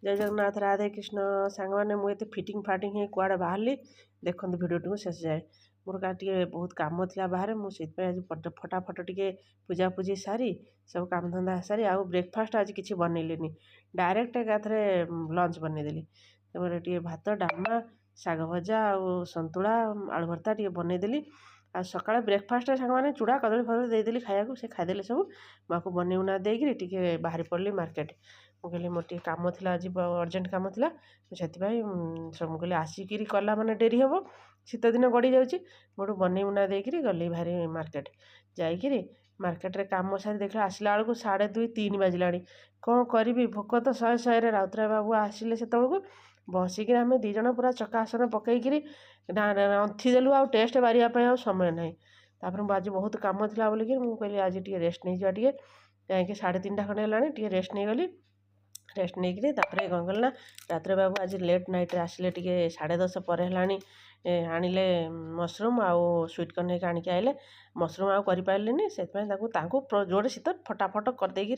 जय जगन्नाथ राधे कृष्ण सांग मैंने मुझे फिटिंग फाटिंग ही कुआड़े बाहरली देखते भिडियो टी शेष जाए मोर का बहुत कम था बाहर मुझे आज फटाफट टे पूजा पूजी सारी सब काम धंदा सारी आउ ब्रेकफास्ट आज किसी बनइलिनी डायरेक्ट एकाथरे लंच बनईदेली टे भात डालमा शाग भजा आ सतुला आलू भर्ता टे बनईदेली आ सका ब्रेकफास्ट सांग मैंने चूड़ा कदली फदली देदेली खाया से खाईदे सब मुझे बन बुना देकर टे बाहरी पड़ी मार्केट मुझे मोर टे कम था आज अर्जेंट कम था से सब कहली आसिक कला मैंने डेरी हम शीत दिन गड़ी जाऊँगी मोटू बन बुना देकर गली भारी मार्केट जाकि मार्केट रे काम सारी देख आसला बेलू 2:30 3 बाजिला कौन करी भोक तो 100 राउतराय बाबू आसिले से बसिक आम दीज पूरा चकासन पकईकि अंथी देलु आ टेस्ट बारिया समय ना तापर आज बहुत कम था बोलिकी मुझे आज टे रेस्ट नहीं जाए कहीं 3:30 खंडे है टे रेस्ट नहीं गली रेस्ट नहीं करी कौन कल ना रात बाबू आज लेट नाइट आसिले टे 10:30 पर है आनिले मसरूम आउ स्वीट कॉर्न आनिक आइले मसरूम आउ कर पारे से जोड़े शीत फटाफट करदे